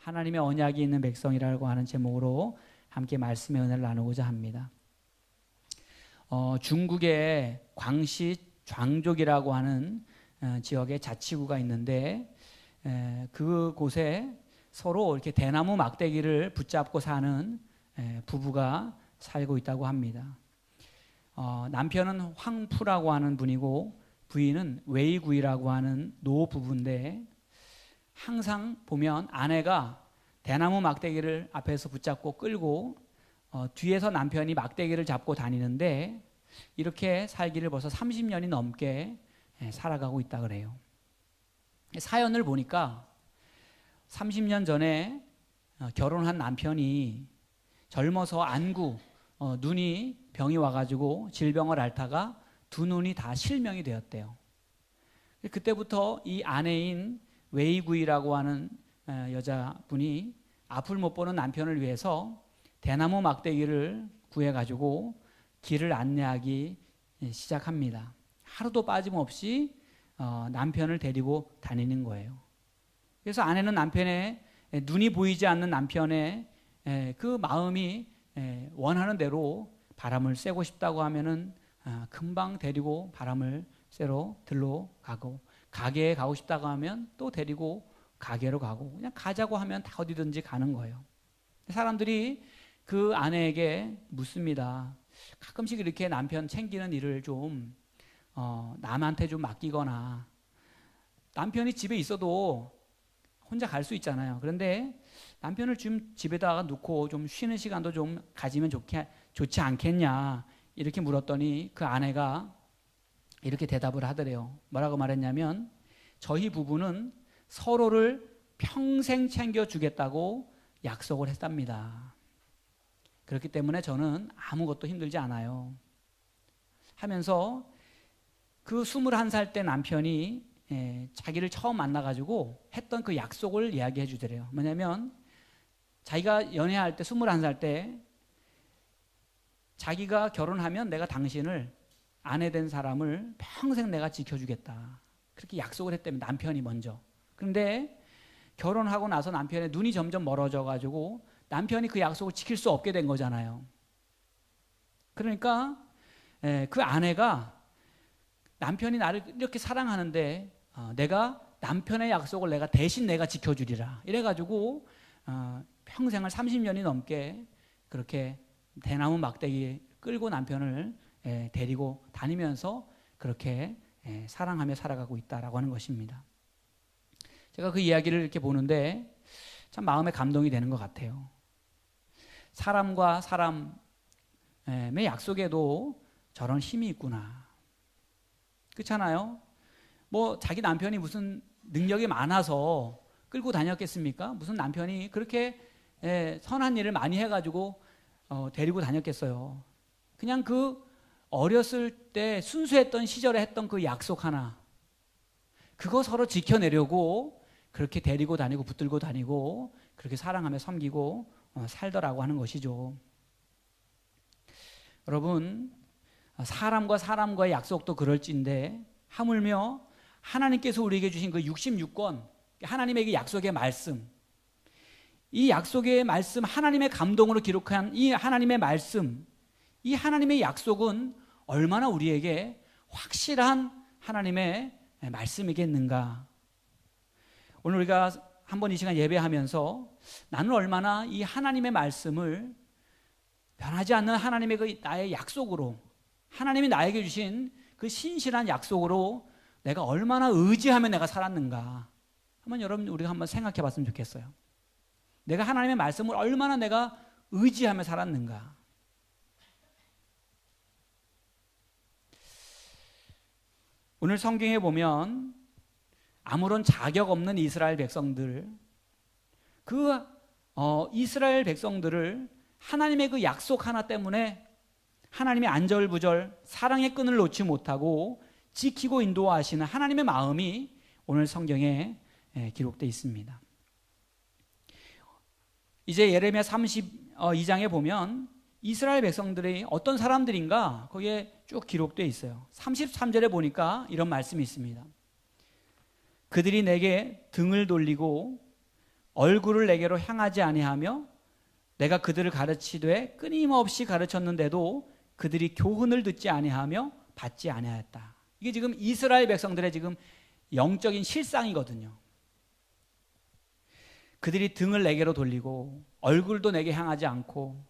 하나님의 언약이 있는 백성이라고 하는 제목으로 함께 말씀의 은혜를 나누고자 합니다. 중국의 광시 장족이라고 하는 지역에 자치구가 있는데 그곳에 서로 이렇게 대나무 막대기를 붙잡고 사는 부부가 살고 있다고 합니다. 남편은 황푸라고 하는 분이고 부인은 웨이구이라고 하는 노부부인데 항상 보면 아내가 대나무 막대기를 앞에서 붙잡고 끌고 뒤에서 남편이 막대기를 잡고 다니는데 이렇게 살기를 벌써 30년이 넘게 살아가고 있다 그래요. 사연을 보니까 30년 전에 결혼한 남편이 젊어서 안구 눈이 병이 와가지고 질병을 앓다가 두 눈이 다 실명이 되었대요. 그때부터 이 아내인 웨이구이라고 하는 여자분이 앞을 못 보는 남편을 위해서 대나무 막대기를 구해가지고 길을 안내하기 시작합니다. 하루도 빠짐없이 남편을 데리고 다니는 거예요. 그래서 아내는 남편의 눈이 보이지 않는 남편의 그 마음이 원하는 대로 바람을 쐬고 싶다고 하면은 금방 데리고 바람을 쐬러 들러 가고, 가게에 가고 싶다고 하면 또 데리고 가게로 가고, 그냥 가자고 하면 다 어디든지 가는 거예요. 사람들이 그 아내에게 묻습니다. 가끔씩 이렇게 남편 챙기는 일을 좀 남한테 좀 맡기거나, 남편이 집에 있어도 혼자 갈 수 있잖아요. 그런데 남편을 좀 집에다가 놓고 좀 쉬는 시간도 좀 가지면 좋지 않겠냐 이렇게 물었더니 그 아내가 이렇게 대답을 하더래요. 뭐라고 말했냐면 저희 부부는 서로를 평생 챙겨주겠다고 약속을 했답니다. 그렇기 때문에 저는 아무것도 힘들지 않아요 하면서 그 21살 때 남편이 자기를 처음 만나가지고 했던 그 약속을 이야기해 주더래요. 뭐냐면 자기가 연애할 때 21살 때 자기가 결혼하면 내가 당신을 아내 된 사람을 평생 내가 지켜주겠다 그렇게 약속을 했다면 남편이 먼저. 그런데 결혼하고 나서 남편의 눈이 점점 멀어져 가지고 남편이 그 약속을 지킬 수 없게 된 거잖아요. 그러니까 그 아내가 남편이 나를 이렇게 사랑하는데 내가 남편의 약속을 내가 대신 내가 지켜주리라 이래가지고 평생을 30년이 넘게 그렇게 대나무 막대기 끌고 남편을 데리고 다니면서 그렇게 사랑하며 살아가고 있다라고 하는 것입니다. 제가 그 이야기를 이렇게 보는데 참 마음에 감동이 되는 것 같아요. 사람과 사람의 약속에도 저런 힘이 있구나. 그렇잖아요. 뭐 자기 남편이 무슨 능력이 많아서 끌고 다녔겠습니까? 무슨 남편이 그렇게 선한 일을 많이 해가지고 데리고 다녔겠어요. 그냥 그 어렸을 때 순수했던 시절에 했던 그 약속 하나, 그거 서로 지켜내려고 그렇게 데리고 다니고 붙들고 다니고 그렇게 사랑하며 섬기고 살더라고 하는 것이죠. 여러분, 사람과 사람과의 약속도 그럴진데 하물며 하나님께서 우리에게 주신 그 66권, 하나님에게 약속의 말씀, 이 약속의 말씀, 하나님의 감동으로 기록한 이 하나님의 말씀, 이 하나님의 약속은 얼마나 우리에게 확실한 하나님의 말씀이겠는가. 오늘 우리가 한번 이 시간 예배하면서 나는 얼마나 이 하나님의 말씀을 변하지 않는 하나님의 그 나의 약속으로, 하나님이 나에게 주신 그 신실한 약속으로 내가 얼마나 의지하며 내가 살았는가. 한번 여러분 우리가 한번 생각해 봤으면 좋겠어요. 내가 하나님의 말씀을 얼마나 내가 의지하며 살았는가. 오늘 성경에 보면 아무런 자격 없는 이스라엘 백성들, 그 이스라엘 백성들을 하나님의 그 약속 하나 때문에 하나님의 안절부절 사랑의 끈을 놓지 못하고 지키고 인도하시는 하나님의 마음이 오늘 성경에 기록되어 있습니다. 이제 예레미야 32장에 보면 이스라엘 백성들이 어떤 사람들인가 거기에 쭉 기록되어 있어요. 33절에 보니까 이런 말씀이 있습니다. 그들이 내게 등을 돌리고 얼굴을 내게로 향하지 아니하며 내가 그들을 가르치되 끊임없이 가르쳤는데도 그들이 교훈을 듣지 아니하며 받지 아니하였다. 이게 지금 이스라엘 백성들의 지금 영적인 실상이거든요. 그들이 등을 내게로 돌리고 얼굴도 내게 향하지 않고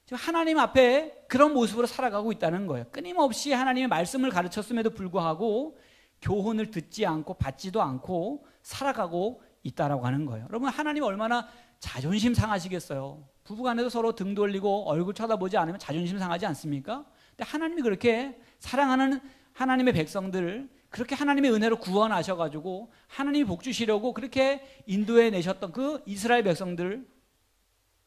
지금 하나님 앞에 그런 모습으로 살아가고 있다는 거예요. 끊임없이 하나님의 말씀을 가르쳤음에도 불구하고 교훈을 듣지 않고 받지도 않고 살아가고 있다라고 하는 거예요. 여러분, 하나님 얼마나 자존심 상하시겠어요. 부부간에도 서로 등 돌리고 얼굴 쳐다보지 않으면 자존심 상하지 않습니까? 근데 하나님이 그렇게 사랑하는 하나님의 백성들을 그렇게 하나님의 은혜로 구원하셔가지고 하나님이 복 주시려고 그렇게 인도해 내셨던 그 이스라엘 백성들,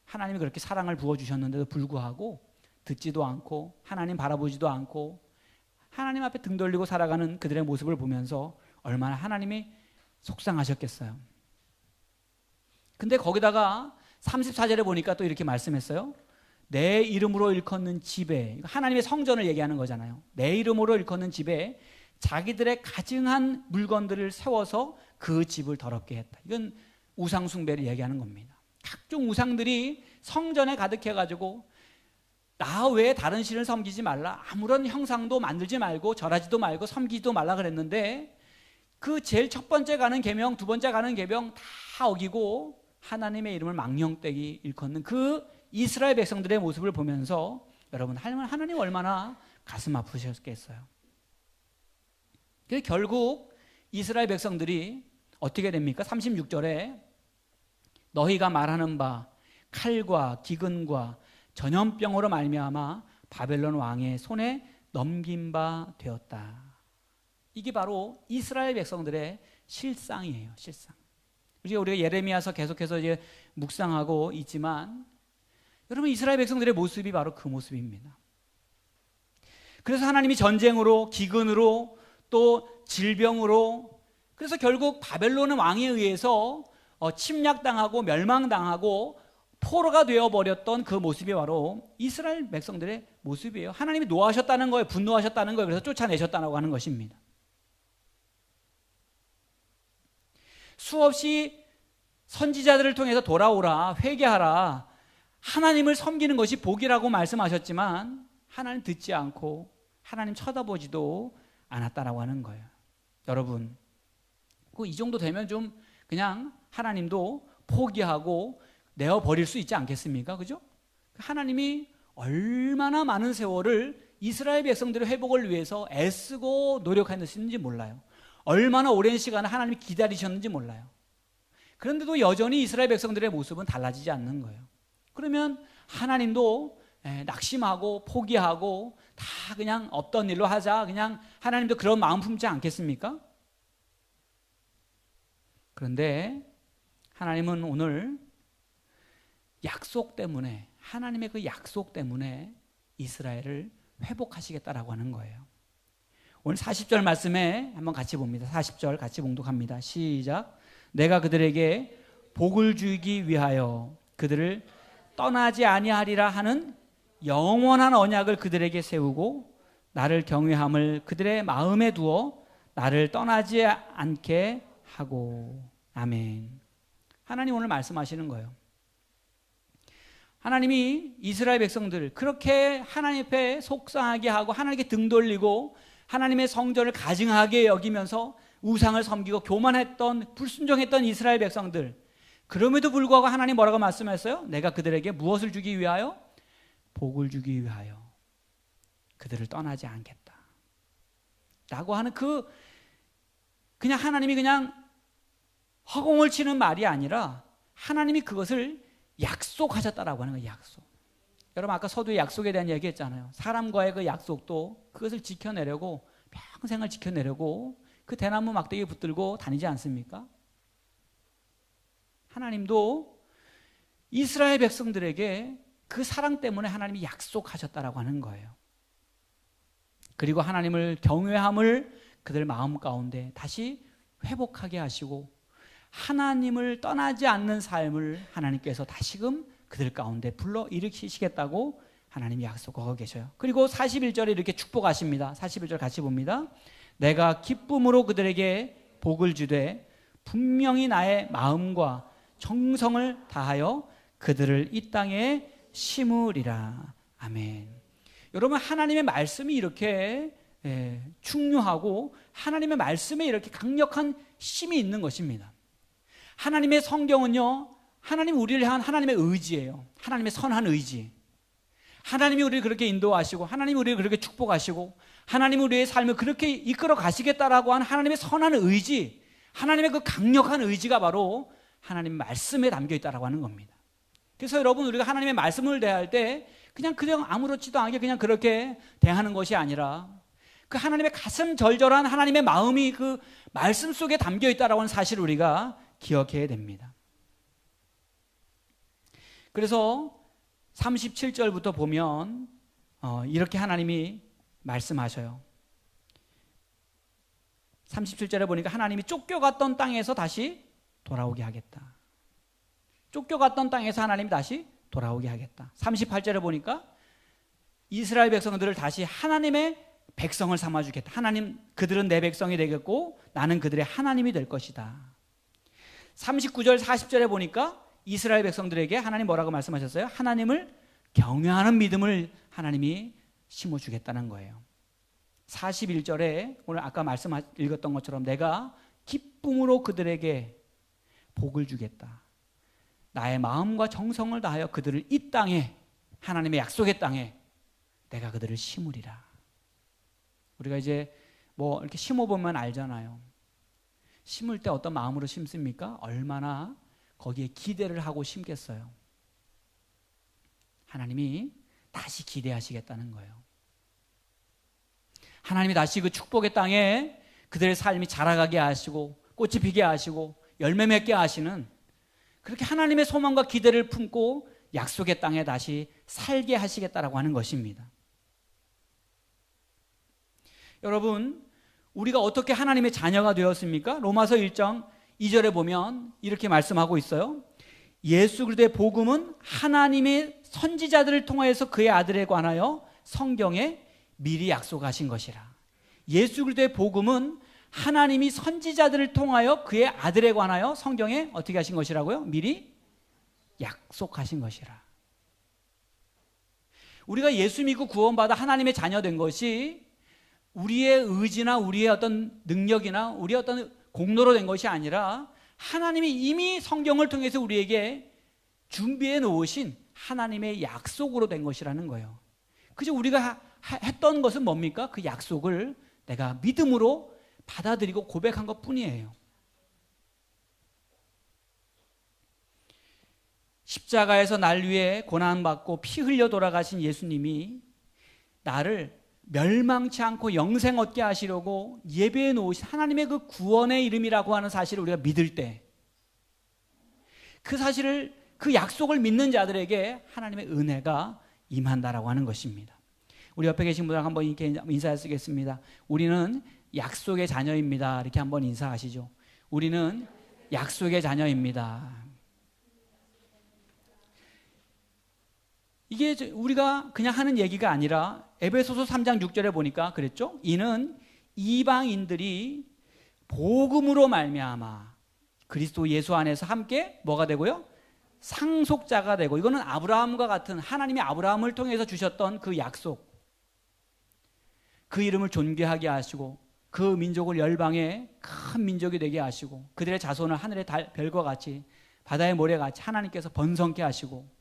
하나님이 그렇게 사랑을 부어주셨는데도 불구하고 듣지도 않고 하나님 바라보지도 않고 하나님 앞에 등 돌리고 살아가는 그들의 모습을 보면서 얼마나 하나님이 속상하셨겠어요. 근데 거기다가 34절에 보니까 또 이렇게 말씀했어요. 내 이름으로 일컫는 집에, 하나님의 성전을 얘기하는 거잖아요. 내 이름으로 일컫는 집에 자기들의 가증한 물건들을 세워서 그 집을 더럽게 했다. 이건 우상 숭배를 얘기하는 겁니다. 각종 우상들이 성전에 가득해가지고 나 외에 다른 신을 섬기지 말라, 아무런 형상도 만들지 말고 절하지도 말고 섬기지도 말라 그랬는데 그 제일 첫 번째 가는 계명, 두 번째 가는 계명 다 어기고 하나님의 이름을 망령되이 일컫는 그 이스라엘 백성들의 모습을 보면서 여러분, 하나님 얼마나 가슴 아프셨겠어요. 그래서 결국 이스라엘 백성들이 어떻게 됩니까? 36절에 너희가 말하는 바 칼과 기근과 전염병으로 말미암아 바벨론 왕의 손에 넘긴 바 되었다. 이게 바로 이스라엘 백성들의 실상이에요. 실상. 우리가 예레미야서 계속해서 이제 묵상하고 있지만 여러분, 이스라엘 백성들의 모습이 바로 그 모습입니다. 그래서 하나님이 전쟁으로, 기근으로, 또 질병으로, 그래서 결국 바벨론 왕에 의해서 침략당하고 멸망당하고 포로가 되어버렸던 그 모습이 바로 이스라엘 백성들의 모습이에요. 하나님이 노하셨다는 거예요. 분노하셨다는 거예요. 그래서 쫓아내셨다고 하는 것입니다. 수없이 선지자들을 통해서 돌아오라, 회개하라, 하나님을 섬기는 것이 복이라고 말씀하셨지만 하나님 듣지 않고 하나님 쳐다보지도 않았다라고 하는 거예요. 여러분, 이 정도 되면 좀 그냥 하나님도 포기하고 내어버릴 수 있지 않겠습니까? 그죠? 하나님이 얼마나 많은 세월을 이스라엘 백성들의 회복을 위해서 애쓰고 노력했는지 몰라요. 얼마나 오랜 시간을 하나님이 기다리셨는지 몰라요. 그런데도 여전히 이스라엘 백성들의 모습은 달라지지 않는 거예요. 그러면 하나님도 낙심하고 포기하고 다 그냥 없던 일로 하자, 그냥 하나님도 그런 마음 품지 않겠습니까? 그런데 하나님은 오늘 약속 때문에, 하나님의 그 약속 때문에 이스라엘을 회복하시겠다라고 하는 거예요. 오늘 40절 말씀에 한번 같이 봅니다. 40절 같이 봉독합니다. 시작. 내가 그들에게 복을 주기 위하여 그들을 떠나지 아니하리라 하는 영원한 언약을 그들에게 세우고 나를 경외함을 그들의 마음에 두어 나를 떠나지 않게 하고. 아멘. 하나님 오늘 말씀하시는 거예요. 하나님이 이스라엘 백성들을 그렇게 하나님 앞에 속상하게 하고 하나님께 등 돌리고 하나님의 성전을 가증하게 여기면서 우상을 섬기고 교만했던, 불순종했던 이스라엘 백성들, 그럼에도 불구하고 하나님 뭐라고 말씀했어요? 내가 그들에게 무엇을 주기 위하여? 복을 주기 위하여 그들을 떠나지 않겠다 라고 하는 그냥 하나님이 그냥 허공을 치는 말이 아니라 하나님이 그것을 약속하셨다라고 하는 거예요. 약속. 여러분, 아까 서두에 약속에 대한 얘기 했잖아요. 사람과의 그 약속도 그것을 지켜내려고, 평생을 지켜내려고 그 대나무 막대기 붙들고 다니지 않습니까? 하나님도 이스라엘 백성들에게 그 사랑 때문에 하나님이 약속하셨다라고 하는 거예요. 그리고 하나님을 경외함을 그들 마음 가운데 다시 회복하게 하시고 하나님을 떠나지 않는 삶을 하나님께서 다시금 그들 가운데 불러 일으키시겠다고 하나님이 약속하고 계셔요. 그리고 41절에 이렇게 축복하십니다. 41절 같이 봅니다. 내가 기쁨으로 그들에게 복을 주되 분명히 나의 마음과 정성을 다하여 그들을 이 땅에 심으리라. 아멘. 여러분, 하나님의 말씀이 이렇게 중요하고 하나님의 말씀에 이렇게 강력한 힘이 있는 것입니다. 하나님의 성경은요, 하나님 우리를 향한 하나님의 의지예요. 하나님의 선한 의지. 하나님이 우리를 그렇게 인도하시고 하나님이 우리를 그렇게 축복하시고 하나님이 우리의 삶을 그렇게 이끌어 가시겠다라고 하는 하나님의 선한 의지, 하나님의 그 강력한 의지가 바로 하나님의 말씀에 담겨 있다라고 하는 겁니다. 그래서 여러분, 우리가 하나님의 말씀을 대할 때 그냥 아무렇지도 않게 그냥 그렇게 대하는 것이 아니라 그 하나님의 가슴 절절한 하나님의 마음이 그 말씀 속에 담겨 있다라고 하는 사실을 우리가 기억해야 됩니다. 그래서 37절부터 보면 이렇게 하나님이 말씀하셔요. 37절에 보니까 하나님이 쫓겨갔던 땅에서 다시 돌아오게 하겠다. 쫓겨갔던 땅에서 하나님이 다시 돌아오게 하겠다. 38절에 보니까 이스라엘 백성들을 다시 하나님의 백성을 삼아주겠다. 하나님, 그들은 내 백성이 되겠고 나는 그들의 하나님이 될 것이다. 39절 40절에 보니까 이스라엘 백성들에게 하나님 뭐라고 말씀하셨어요? 하나님을 경외하는 믿음을 하나님이 심어주겠다는 거예요. 41절에 오늘 아까 읽었던 것처럼 내가 기쁨으로 그들에게 복을 주겠다. 나의 마음과 정성을 다하여 그들을 이 땅에, 하나님의 약속의 땅에 내가 그들을 심으리라. 우리가 이제 뭐 이렇게 심어보면 알잖아요. 심을 때 어떤 마음으로 심습니까? 얼마나 거기에 기대를 하고 심겠어요. 하나님이 다시 기대하시겠다는 거예요. 하나님이 다시 그 축복의 땅에 그들의 삶이 자라가게 하시고 꽃이 피게 하시고 열매 맺게 하시는, 그렇게 하나님의 소망과 기대를 품고 약속의 땅에 다시 살게 하시겠다라고 하는 것입니다. 여러분, 우리가 어떻게 하나님의 자녀가 되었습니까? 로마서 1장 2절에 보면 이렇게 말씀하고 있어요. 예수 그리스도의 복음은 하나님의 선지자들을 통하여서 그의 아들에 관하여 성경에 미리 약속하신 것이라. 예수 그리스도의 복음은 하나님이 선지자들을 통하여 그의 아들에 관하여 성경에 어떻게 하신 것이라고요? 미리 약속하신 것이라. 우리가 예수 믿고 구원받아 하나님의 자녀 된 것이 우리의 의지나 우리의 어떤 능력이나 우리의 어떤 공로로 된 것이 아니라 하나님이 이미 성경을 통해서 우리에게 준비해 놓으신 하나님의 약속으로 된 것이라는 거예요. 그저 우리가 했던 것은 뭡니까? 그 약속을 내가 믿음으로 받아들이고 고백한 것 뿐이에요. 십자가에서 날 위해 고난받고 피 흘려 돌아가신 예수님이 나를 멸망치 않고 영생 얻게 하시려고 예배해 놓으신 하나님의 그 구원의 이름이라고 하는 사실을 우리가 믿을 때, 그 사실을, 그 약속을 믿는 자들에게 하나님의 은혜가 임한다라고 하는 것입니다. 우리 옆에 계신 분들 한번 이렇게 인사하시겠습니다. 우리는 약속의 자녀입니다. 이렇게 한번 인사하시죠. 우리는 약속의 자녀입니다. 이게 우리가 그냥 하는 얘기가 아니라 에베소서 3장 6절에 보니까 그랬죠. 이는 이방인들이 복음으로 말미암아 그리스도 예수 안에서 함께 뭐가 되고요? 상속자가 되고, 이거는 아브라함과 같은 하나님이 아브라함을 통해서 주셨던 그 약속, 그 이름을 존귀하게 하시고 그 민족을 열방의 큰 민족이 되게 하시고 그들의 자손을 하늘의 별과 같이 바다의 모래같이 하나님께서 번성케 하시고,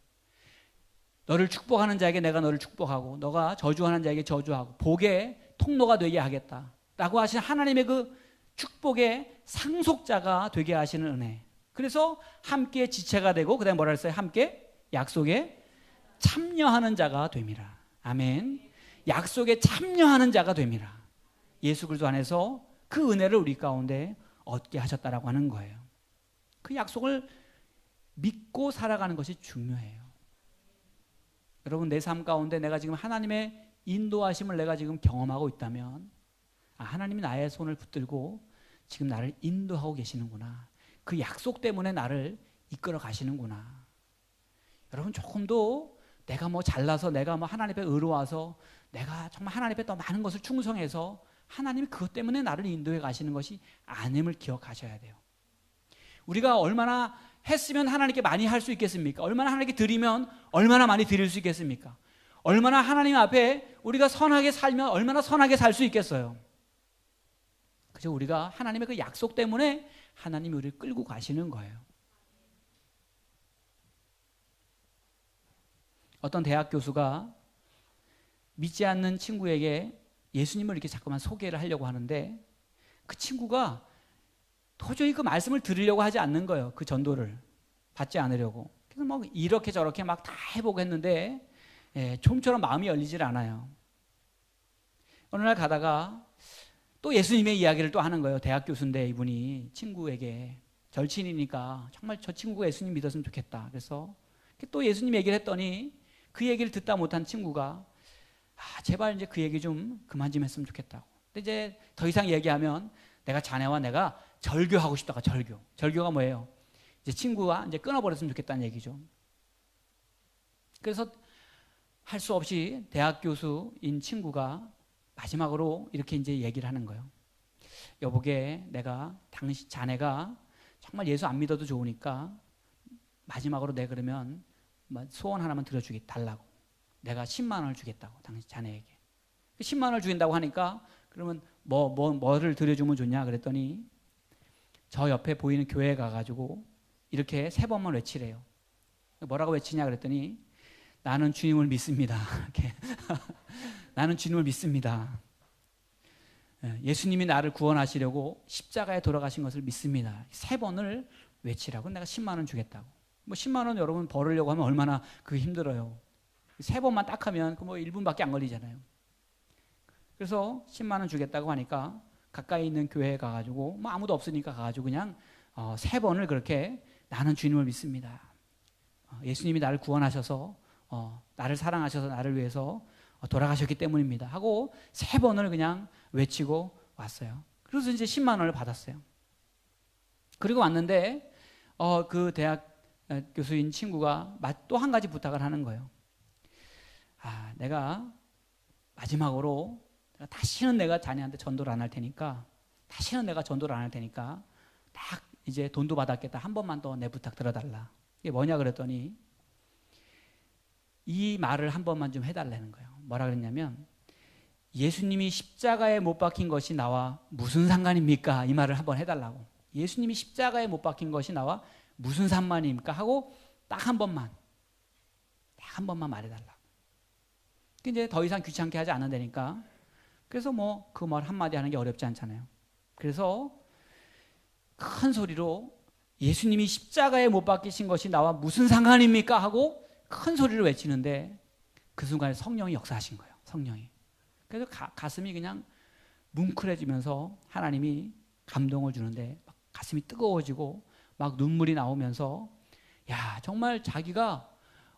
너를 축복하는 자에게 내가 너를 축복하고 너가 저주하는 자에게 저주하고 복의 통로가 되게 하겠다라고 하신 하나님의 그 축복의 상속자가 되게 하시는 은혜. 그래서 함께 지체가 되고, 그 다음에 뭐라 했어요? 함께 약속에 참여하는 자가 됨이라. 아멘. 약속에 참여하는 자가 됨이라. 예수 그리스도 안에서 그 은혜를 우리 가운데 얻게 하셨다라고 하는 거예요. 그 약속을 믿고 살아가는 것이 중요해요. 여러분, 내 삶 가운데 내가 지금 하나님의 인도하심을 내가 지금 경험하고 있다면, 하나님이 나의 손을 붙들고 지금 나를 인도하고 계시는구나. 그 약속 때문에 나를 이끌어 가시는구나. 여러분, 조금도 내가 뭐 잘나서, 내가 뭐 하나님 앞에 의로워서, 내가 정말 하나님 앞에 더 많은 것을 충성해서 하나님이 그것 때문에 나를 인도해 가시는 것이 아님을 기억하셔야 돼요. 우리가 얼마나 했으면 하나님께 많이 할 수 있겠습니까? 얼마나 하나님께 드리면 얼마나 많이 드릴 수 있겠습니까? 얼마나 하나님 앞에 우리가 선하게 살면 얼마나 선하게 살 수 있겠어요? 그죠? 우리가 하나님의 그 약속 때문에 하나님이 우리를 끌고 가시는 거예요. 어떤 대학 교수가 믿지 않는 친구에게 예수님을 이렇게 자꾸만 소개를 하려고 하는데 그 친구가 도저히 그 말씀을 들으려고 하지 않는 거예요. 그 전도를 받지 않으려고. 그래서 막 이렇게 저렇게 막 다 해보고 했는데 좀처럼 마음이 열리질 않아요. 어느 날 가다가 또 예수님의 이야기를 또 하는 거예요. 대학 교수인데 이분이 친구에게 절친이니까 정말 저 친구가 예수님 믿었으면 좋겠다. 그래서 또 예수님 얘기를 했더니 그 얘기를 듣다 못한 친구가 제발 이제 그 얘기 좀 그만 좀 했으면 좋겠다고. 근데 이제 더 이상 얘기하면 자네와 내가 절교하고 싶다가 절교가 뭐예요? 이제 친구와 이제 끊어버렸으면 좋겠다는 얘기죠. 그래서 할 수 없이 대학 교수인 친구가 마지막으로 이렇게 이제 얘기를 하는 거예요. 여보게, 자네가 정말 예수 안 믿어도 좋으니까 마지막으로 내가 그러면 소원 하나만 달라고. 내가 10만 원을 주겠다고, 자네에게. 10만 원을 주긴다고 하니까 그러면 뭐를 드려주면 좋냐 그랬더니 저 옆에 보이는 교회에 가가지고 이렇게 3번만 외치래요. 뭐라고 외치냐 그랬더니 나는 주님을 믿습니다. 나는 주님을 믿습니다. 예수님이 나를 구원하시려고 십자가에 돌아가신 것을 믿습니다. 3번을 외치라고. 내가 10만 원 주겠다고. 10만 원 여러분 벌으려고 하면 얼마나 그게 힘들어요. 3번만 딱 하면 1분밖에 안 걸리잖아요. 그래서 10만 원 주겠다고 하니까 가까이 있는 교회에 가가지고 아무도 없으니까 가가지고 그냥 3번을 그렇게 나는 주님을 믿습니다. 예수님이 나를 구원하셔서 나를 사랑하셔서 나를 위해서 돌아가셨기 때문입니다 하고 3번을 그냥 외치고 왔어요. 그래서 이제 10만 원을 받았어요. 그리고 왔는데 그 대학 교수인 친구가 또 한 가지 부탁을 하는 거예요. 내가 마지막으로 다시는 내가 자네한테 전도를 안 할 테니까 딱 이제 돈도 받았겠다. 한 번만 더 내 부탁 들어달라. 이게 뭐냐 그랬더니 이 말을 한 번만 좀 해달라는 거예요. 뭐라 그랬냐면 예수님이 십자가에 못 박힌 것이 나와 무슨 상관입니까? 이 말을 한번 해달라고. 예수님이 십자가에 못 박힌 것이 나와 무슨 상관입니까? 하고 딱 한 번만 말해달라고. 이제 더 이상 귀찮게 하지 않는다니까. 그래서 그 말 한마디 하는 게 어렵지 않잖아요. 그래서 큰 소리로 예수님이 십자가에 못 박히신 것이 나와 무슨 상관입니까? 하고 큰 소리를 외치는데 그 순간에 성령이 역사하신 거예요. 성령이. 그래서 가슴이 그냥 뭉클해지면서 하나님이 감동을 주는데 막 가슴이 뜨거워지고 막 눈물이 나오면서 정말 자기가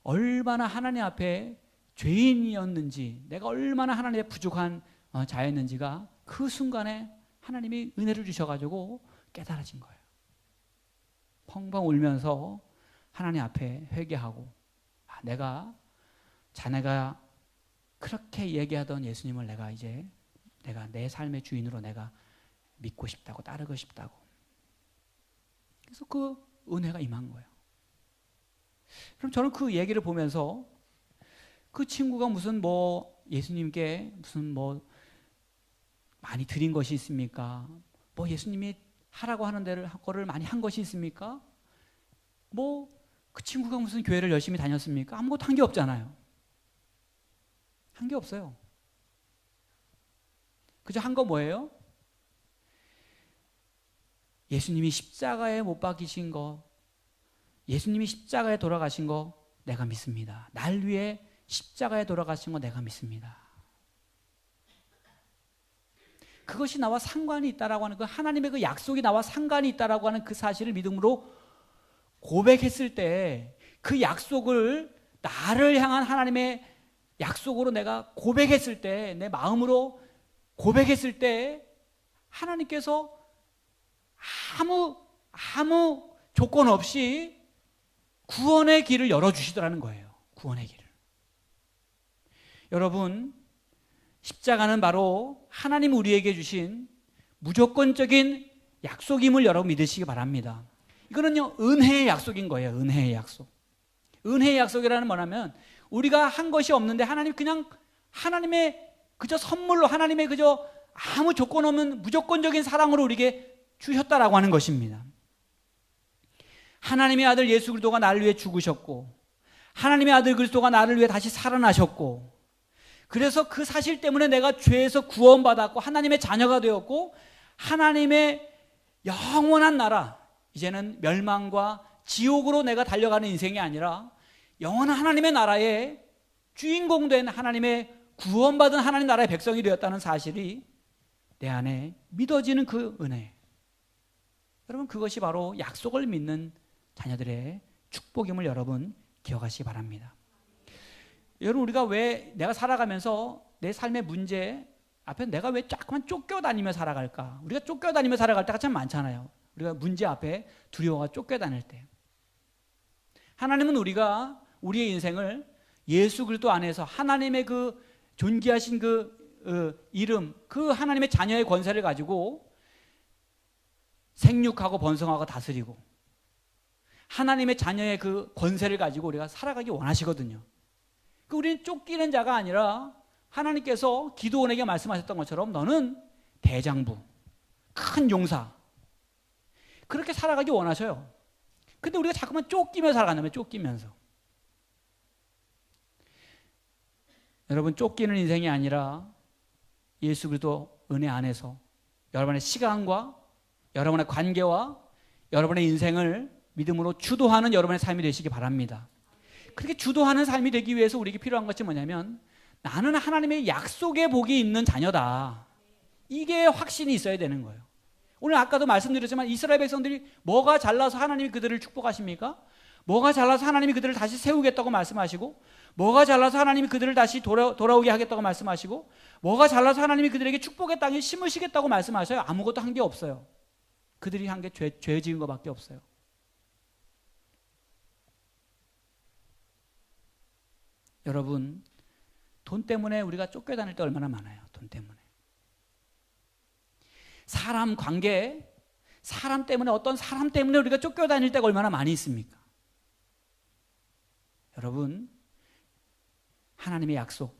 얼마나 하나님 앞에 죄인이었는지, 내가 얼마나 하나님의 부족한 자였는지가 그 순간에 하나님이 은혜를 주셔가지고 깨달아진 거예요. 펑펑 울면서 하나님 앞에 회개하고 자네가 그렇게 얘기하던 예수님을 내가 내 삶의 주인으로 내가 믿고 싶다고, 따르고 싶다고. 그래서 그 은혜가 임한 거예요. 그럼 저는 그 얘기를 보면서 그 친구가 무슨 예수님께 무슨 많이 드린 것이 있습니까? 예수님이 하라고 하는 거를 많이 한 것이 있습니까? 그 친구가 무슨 교회를 열심히 다녔습니까? 아무것도 한 게 없잖아요. 한 게 없어요. 그저 한 거 뭐예요? 예수님이 십자가에 못 박히신 거, 예수님이 십자가에 돌아가신 거 내가 믿습니다. 날 위해 십자가에 돌아가신 거 내가 믿습니다. 그것이 나와 상관이 있다라고 하는 그 하나님의 그 약속이 나와 상관이 있다라고 하는 그 사실을 믿음으로 고백했을 때 그 약속을 나를 향한 하나님의 약속으로 내가 고백했을 때, 내 마음으로 고백했을 때 하나님께서 아무 조건 없이 구원의 길을 열어주시더라는 거예요. 구원의 길을. 여러분, 십자가는 바로 하나님 우리에게 주신 무조건적인 약속임을 여러분 믿으시기 바랍니다. 이거는요, 은혜의 약속인 거예요. 은혜의 약속. 은혜의 약속이라는 뭐냐면 우리가 한 것이 없는데 하나님 그냥 하나님의 그저 선물로 하나님의 그저 아무 조건 없는 무조건적인 사랑으로 우리에게 주셨다라고 하는 것입니다. 하나님의 아들 예수 그리스도가 나를 위해 죽으셨고 하나님의 아들 그리스도가 나를 위해 다시 살아나셨고 그래서 그 사실 때문에 내가 죄에서 구원받았고 하나님의 자녀가 되었고 하나님의 영원한 나라, 이제는 멸망과 지옥으로 내가 달려가는 인생이 아니라 영원한 하나님의 나라의 주인공 된 하나님의 구원받은 하나님 나라의 백성이 되었다는 사실이 내 안에 믿어지는 그 은혜. 여러분, 그것이 바로 약속을 믿는 자녀들의 축복임을 여러분 기억하시기 바랍니다. 여러분, 우리가 왜 내가 살아가면서 내 삶의 문제 앞에 내가 왜 자꾸만 쫓겨다니며 살아갈까? 우리가 쫓겨다니며 살아갈 때가 참 많잖아요. 우리가 문제 앞에 두려워가 쫓겨다닐 때. 하나님은 우리가 우리의 인생을 예수 그리스도 안에서 하나님의 그 존귀하신 그 이름, 그 하나님의 자녀의 권세를 가지고 생육하고 번성하고 다스리고 하나님의 자녀의 그 권세를 가지고 우리가 살아가기 원하시거든요. 우리는 쫓기는 자가 아니라 하나님께서 기드온에게 말씀하셨던 것처럼 너는 대장부, 큰 용사, 그렇게 살아가기 원하셔요. 근데 우리가 자꾸만 쫓기며 살아간다면 쫓기면서. 여러분, 쫓기는 인생이 아니라 예수 그리스도 은혜 안에서 여러분의 시간과 여러분의 관계와 여러분의 인생을 믿음으로 주도하는 여러분의 삶이 되시기 바랍니다. 그렇게 주도하는 삶이 되기 위해서 우리에게 필요한 것이 뭐냐면 나는 하나님의 약속의 복이 있는 자녀다. 이게 확신이 있어야 되는 거예요. 오늘 아까도 말씀드렸지만 이스라엘 백성들이 뭐가 잘나서 하나님이 그들을 축복하십니까? 뭐가 잘나서 하나님이 그들을 다시 세우겠다고 말씀하시고 뭐가 잘나서 하나님이 그들을 다시 돌아오게 하겠다고 말씀하시고 뭐가 잘나서 하나님이 그들에게 축복의 땅에 심으시겠다고 말씀하셔요? 아무것도 한 게 없어요. 그들이 한 게 죄 지은 것밖에 없어요. 여러분, 돈 때문에 우리가 쫓겨다닐 때 얼마나 많아요. 돈 때문에. 사람 관계, 사람 때문에 어떤 사람 때문에 우리가 쫓겨다닐 때가 얼마나 많이 있습니까? 여러분, 하나님의 약속,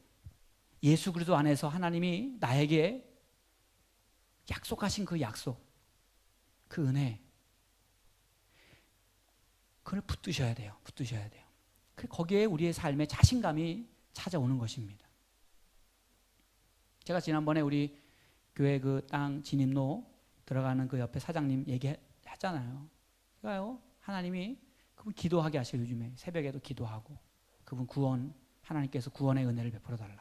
예수 그리스도 안에서 하나님이 나에게 약속하신 그 약속, 그 은혜, 그걸 붙드셔야 돼요. 붙드셔야 돼요. 거기에 우리의 삶의 자신감이 찾아오는 것입니다. 제가 지난번에 우리 교회 그 땅 진입로 들어가는 그 옆에 사장님 얘기했잖아요. 제가요, 하나님이 그분 기도하게 하셔요. 요즘에 새벽에도 기도하고 그분 구원, 하나님께서 구원의 은혜를 베풀어 달라고.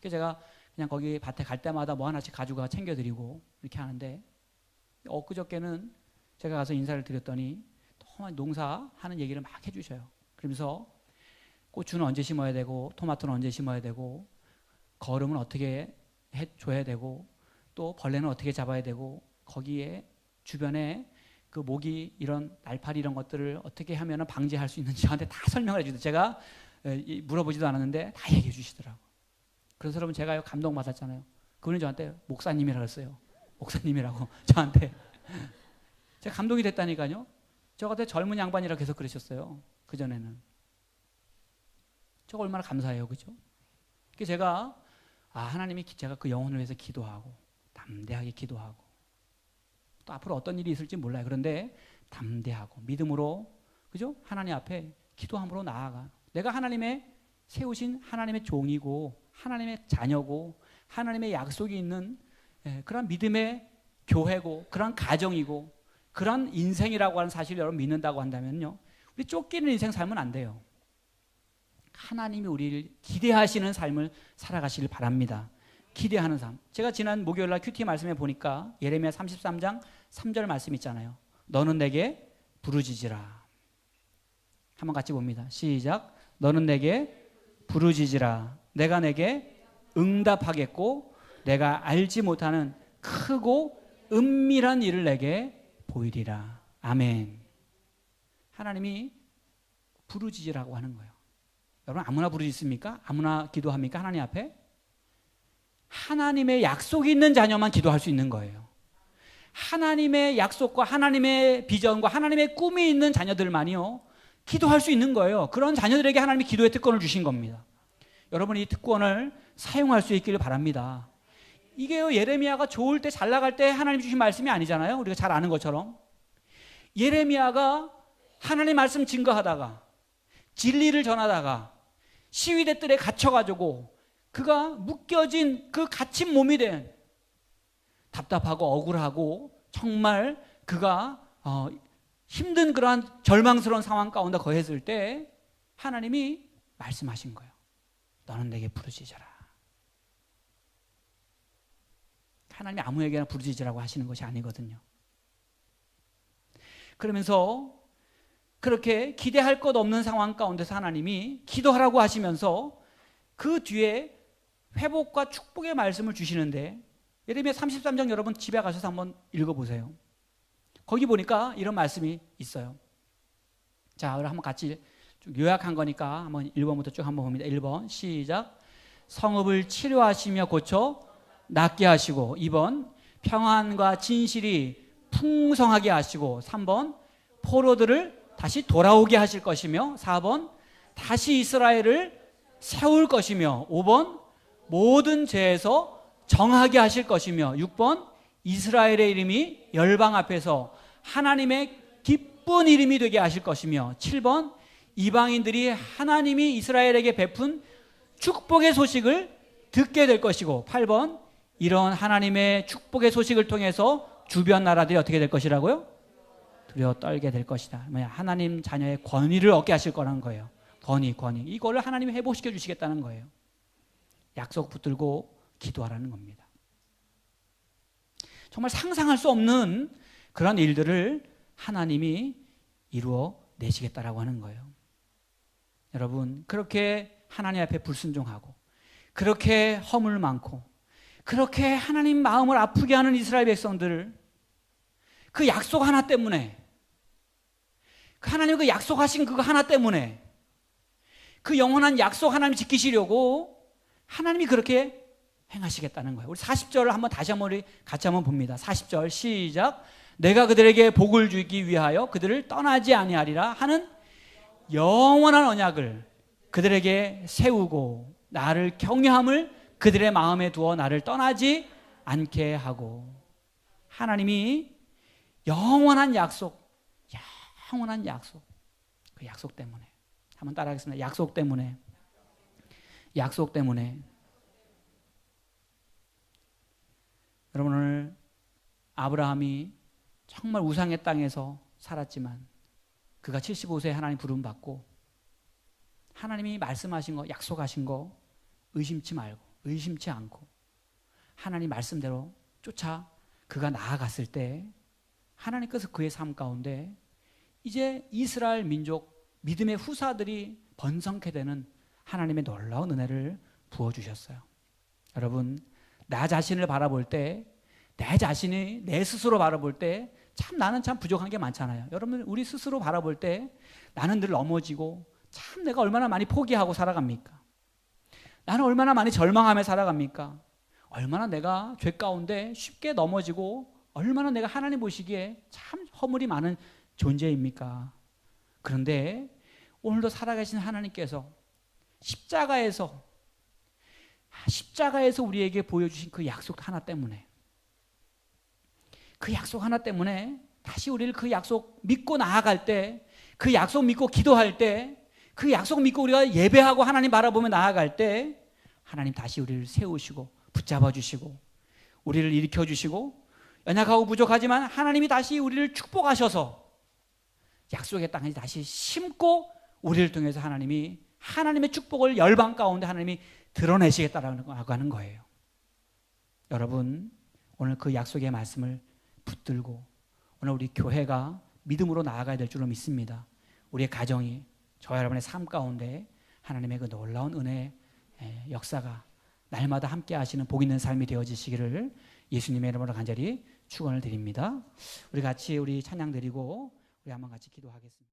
그래서 제가 그냥 거기 밭에 갈 때마다 뭐 하나씩 가지고 챙겨드리고 이렇게 하는데 엊그저께는 제가 가서 인사를 드렸더니 정말 농사하는 얘기를 막 해주셔요. 그러면서 고추는 언제 심어야 되고 토마토는 언제 심어야 되고 거름은 어떻게 해줘야 되고 또 벌레는 어떻게 잡아야 되고 거기에 주변에 그 모기 이런 날파리 이런 것들을 어떻게 하면 방지할 수 있는지 저한테 다 설명을 해주더라고요. 제가 물어보지도 않았는데 다 얘기해 주시더라고요. 그래서 여러분 제가 감동받았잖아요. 그분이 저한테 목사님이라고 했어요. 목사님이라고 저한테. 제가 감동이 됐다니까요. 저 같은 젊은 양반이라고 계속 그러셨어요. 그전에는. 저가 얼마나 감사해요. 그죠? 그래서 제가 하나님이 제가 그 영혼을 위해서 기도하고 담대하게 기도하고 또 앞으로 어떤 일이 있을지 몰라요. 그런데 담대하고 믿음으로 그죠? 하나님 앞에 기도함으로 나아가. 내가 하나님의 세우신 하나님의 종이고 하나님의 자녀고 하나님의 약속이 있는 그런 믿음의 교회고 그런 가정이고 그런 인생이라고 하는 사실을 여러분 믿는다고 한다면요. 우리 쫓기는 인생 살면 안 돼요. 하나님이 우리를 기대하시는 삶을 살아가시길 바랍니다. 기대하는 삶. 제가 지난 목요일날 큐티 말씀에 보니까 예레미야 33장 3절 말씀 있잖아요. 너는 내게 부르짖으라. 한번 같이 봅니다. 시작. 너는 내게 부르짖으라. 내가 내게 응답하겠고 내가 알지 못하는 크고 은밀한 일을 내게 보이리라. 아멘. 하나님이 부르짖으라고 하는 거예요. 여러분 아무나 부르짖습니까? 아무나 기도합니까? 하나님 앞에? 하나님의 약속이 있는 자녀만 기도할 수 있는 거예요. 하나님의 약속과 하나님의 비전과 하나님의 꿈이 있는 자녀들만이요 기도할 수 있는 거예요. 그런 자녀들에게 하나님이 기도의 특권을 주신 겁니다. 여러분이 이 특권을 사용할 수 있기를 바랍니다. 이게요, 예레미야가 좋을 때, 잘 나갈 때 하나님 주신 말씀이 아니잖아요. 우리가 잘 아는 것처럼. 예레미야가 하나님 말씀 증거하다가 진리를 전하다가 시위대 뜰에 갇혀가지고 그가 묶여진 그 갇힌 몸이 된, 답답하고 억울하고 정말 그가 힘든 그러한 절망스러운 상황 가운데 거했을 때 하나님이 말씀하신 거예요. 너는 내게 부르짖어라. 하나님이 아무에게나 부르짖으라고 하시는 것이 아니거든요. 그러면서 그렇게 기대할 것 없는 상황 가운데서 하나님이 기도하라고 하시면서 그 뒤에 회복과 축복의 말씀을 주시는데, 예레미야 33장 여러분 집에 가셔서 한번 읽어보세요. 거기 보니까 이런 말씀이 있어요. 자, 그럼 한번 같이 좀 요약한 거니까 한번 1번부터 쭉 한번 봅니다. 1번 시작. 성읍을 치료하시며 고쳐 낫게 하시고, 2번 평안과 진실이 풍성하게 하시고, 3번 포로들을 다시 돌아오게 하실 것이며, 4번 다시 이스라엘을 세울 것이며, 5번 모든 죄에서 정하게 하실 것이며, 6번 이스라엘의 이름이 열방 앞에서 하나님의 기쁜 이름이 되게 하실 것이며, 7번 이방인들이 하나님이 이스라엘에게 베푼 축복의 소식을 듣게 될 것이고, 8번 이런 하나님의 축복의 소식을 통해서 주변 나라들이 어떻게 될 것이라고요? 두려워 떨게 될 것이다. 하나님 자녀의 권위를 얻게 하실 거라는 거예요. 권위. 이거를 하나님이 회복시켜 주시겠다는 거예요. 약속 붙들고 기도하라는 겁니다. 정말 상상할 수 없는 그런 일들을 하나님이 이루어 내시겠다라고 하는 거예요. 여러분, 그렇게 하나님 앞에 불순종하고 그렇게 허물 많고 그렇게 하나님 마음을 아프게 하는 이스라엘 백성들을 그 약속 하나 때문에, 하나님 그 약속하신 그거 하나 때문에, 그 영원한 약속 하나님 지키시려고 하나님이 그렇게 행하시겠다는 거예요. 우리 40절을 한번 다시 한번 우리 같이 한번 봅니다. 40절 시작. 내가 그들에게 복을 주기 위하여 그들을 떠나지 아니하리라 하는 영원한 언약을 그들에게 세우고 나를 경외함을 그들의 마음에 두어 나를 떠나지 않게 하고. 하나님이 영원한 약속, 그 약속 때문에, 한번 따라하겠습니다. 약속 때문에. 여러분, 오늘 아브라함이 정말 우상의 땅에서 살았지만 그가 75세에 하나님 부름 받고 하나님이 말씀하신 거, 약속하신 거 의심치 않고 하나님 말씀대로 쫓아 그가 나아갔을 때 하나님께서 그의 삶 가운데 이제 이스라엘 민족 믿음의 후사들이 번성케 되는 하나님의 놀라운 은혜를 부어주셨어요. 여러분, 나 자신을 바라볼 때, 내 자신이 내 스스로 바라볼 때 참 나는 참 부족한 게 많잖아요. 여러분, 우리 스스로 바라볼 때 나는 늘 넘어지고 참 내가 얼마나 많이 포기하고 살아갑니까? 나는 얼마나 많이 절망하며 살아갑니까? 얼마나 내가 죄 가운데 쉽게 넘어지고 얼마나 내가 하나님 보시기에 참 허물이 많은 존재입니까? 그런데 오늘도 살아계신 하나님께서 십자가에서 우리에게 보여주신 그 약속 하나 때문에, 다시 우리를 그 약속 믿고 나아갈 때, 그 약속 믿고 기도할 때, 그 약속 믿고 우리가 예배하고 하나님 바라보며 나아갈 때 하나님 다시 우리를 세우시고 붙잡아 주시고 우리를 일으켜 주시고, 연약하고 부족하지만 하나님이 다시 우리를 축복하셔서 약속의 땅에 다시 심고 우리를 통해서 하나님의 축복을 열방 가운데 하나님이 드러내시겠다라고 하는 거예요. 여러분, 오늘 그 약속의 말씀을 붙들고 오늘 우리 교회가 믿음으로 나아가야 될 줄로 믿습니다. 우리의 가정이, 저와 여러분의 삶 가운데 하나님의 그 놀라운 은혜의 역사가 날마다 함께 하시는 복 있는 삶이 되어지시기를 예수님의 이름으로 간절히 축원을 드립니다. 우리 같이 우리 찬양 드리고 우리 한번 같이 기도하겠습니다.